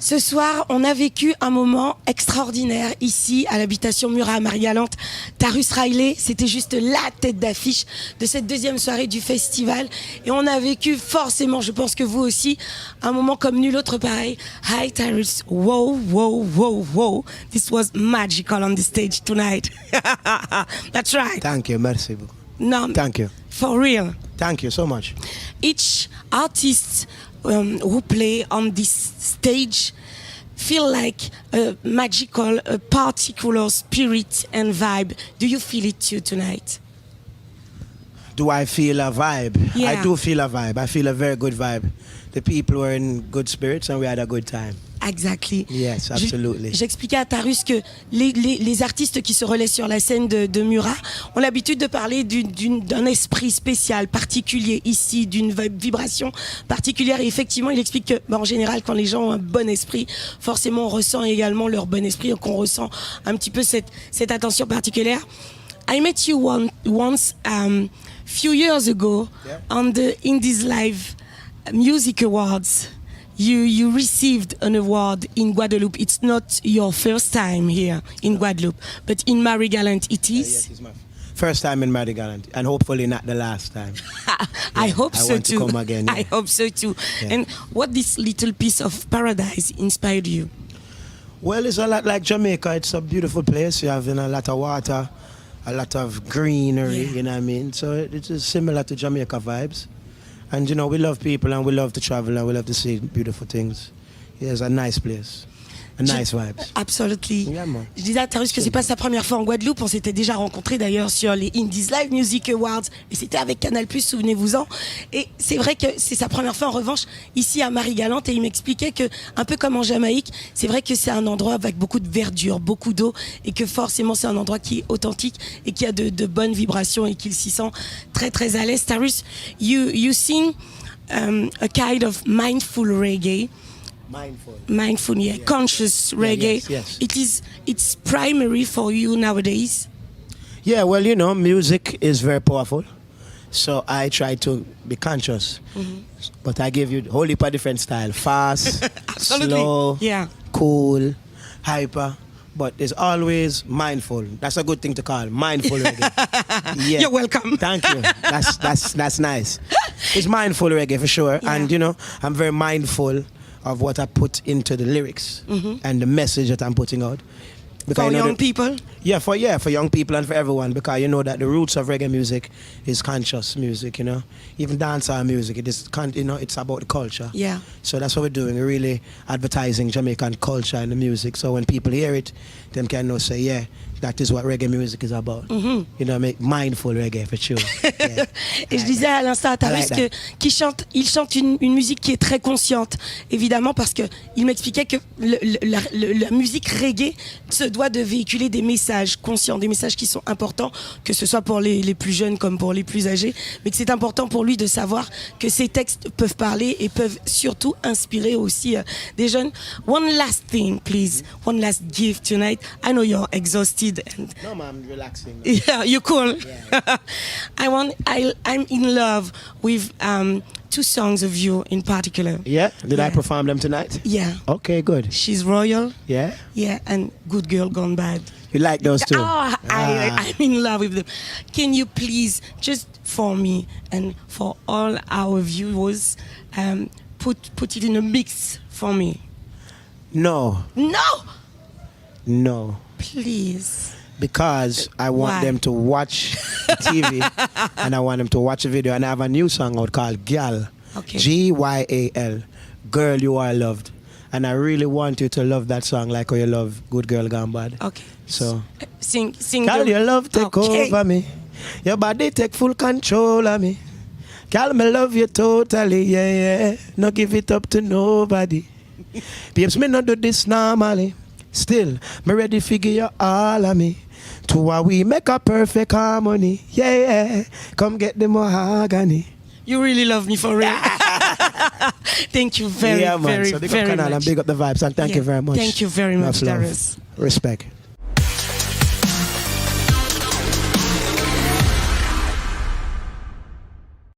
Ce soir, on a vécu un moment extraordinaire ici à l'habitation Murat à Marie-Galante. Tarus Riley, c'était juste la tête d'affiche de cette deuxième soirée du festival. Et on a vécu forcément, je pense que vous aussi, un moment comme nul autre pareil. Hi Tarus, wow, wow, wow, wow. This was magical on the stage tonight. That's right. Thank you, merci beaucoup. No, Thank you. for real. Thank you so much. Each artist who play on this stage feel like a magical, a particular spirit and vibe. Do you feel it too tonight? Do I feel a vibe? Yeah. I do feel a vibe. I feel a very good vibe. The people were in good spirits and we had a good time. Exactly. Yes, absolutely. J'expliquais à Tarus que les artistes qui se relaient sur la scène de Murat ont l'habitude de parler d'un esprit spécial, particulier ici, d'une vibration particulière. Et effectivement, il explique que, en général, quand les gens ont un bon esprit, forcément, on ressent également leur bon esprit, donc on ressent un petit peu cette attention particulière. I met you once, few years ago, on the Indies Live Music Awards. You received an award in Guadeloupe. It's not your first time here in Guadeloupe, but in Marie-Galante it is. Yes, it's my first time in Marie-Galante and hopefully not the last time. I hope I so want too. to come again, I yeah. hope so too. Yeah. And what this little piece of paradise inspired you? Well, it's a lot like Jamaica. It's a beautiful place. You have a lot of water, a lot of greenery, Yeah. you know what I mean? So it is similar to Jamaica vibes. And, you know, we love people and we love to travel and we love to see beautiful things. Yeah, it's a nice place. A nice vibes. Absolutely. Yeah, man. Je disais à Tarus que c'est pas sa première fois en Guadeloupe. On s'était déjà rencontrés d'ailleurs sur les Indies Live Music Awards et c'était avec Canal+, souvenez-vous-en. Et c'est vrai que c'est sa première fois en revanche ici à Marie-Galante et il m'expliquait que, un peu comme en Jamaïque, c'est vrai que c'est un endroit avec beaucoup de verdure, beaucoup d'eau et que forcément c'est un endroit qui est authentique et qui a de bonnes vibrations et qu'il s'y sent très très à l'aise. Tarus, you sing a kind of mindful reggae. Mindful, yeah, conscious reggae. Yes. It's primary for you nowadays. Yeah, well, you know, music is very powerful. So I try to be conscious. But I give you a whole heap of different style. Fast, Absolutely. slow, Yeah. cool, hyper. But it's always mindful. That's a good thing to call, mindful reggae. Yeah. You're welcome. Thank you. That's nice. It's mindful reggae for sure. Yeah. And, you know, I'm very mindful of what I put into the lyrics and the message that I'm putting out. Because For you know young people? Yeah, for young people and for everyone, because you know that the roots of reggae music is conscious music, you know. Even dancehall music, it's about the culture. Yeah. So that's what we're doing. We're really advertising Jamaican culture and the music. So when people hear it, them can know say, yeah, that is what reggae music is about. You know, make mindful reggae for sure. Yeah. Et je disais à l'instant à Tarus like qu'il chante une musique qui est très consciente, évidemment, parce que il m'expliquait que la musique reggae se doit de véhiculer des messages conscients, des messages qui sont importants, que ce soit pour les plus jeunes comme pour les plus âgés, mais que c'est important pour lui de savoir que ces textes peuvent parler et peuvent surtout inspirer aussi des jeunes. One last thing, please. One last gift tonight. I know you're exhausted. And No, man, I'm relaxing. yeah, you're cool. Yeah. I'm in love with two songs of you in particular. Yeah? Did I Yeah. perform them tonight? Yeah. Okay, good. She's Royal. Yeah? Yeah, and Good Girl Gone Bad. You like those two? I'm in love with them. Can you please, just for me and for all our viewers, put it in a mix for me? No, No, please. because I want Why? them to watch TV and I want them to watch a video. And I have a new song out called Gyal. Okay. Gyal. Girl, you are loved. And I really want you to love that song like how you love Good Girl Gone Bad. Okay. So, Sing. girl, your love take Okay. over me. Your body take full control of me. Girl, me love you totally, yeah. No give it up to nobody. Babes, me not do this normally. Still, me ready figure you all of me. To how we make a perfect harmony. Yeah. Come get the mahogany. You really love me for real. Thank you very, yeah, man. very, So big up very Canal much. and big up the vibes and thank Yeah. you very much. Thank you very much, Enough love. Darius. Respect.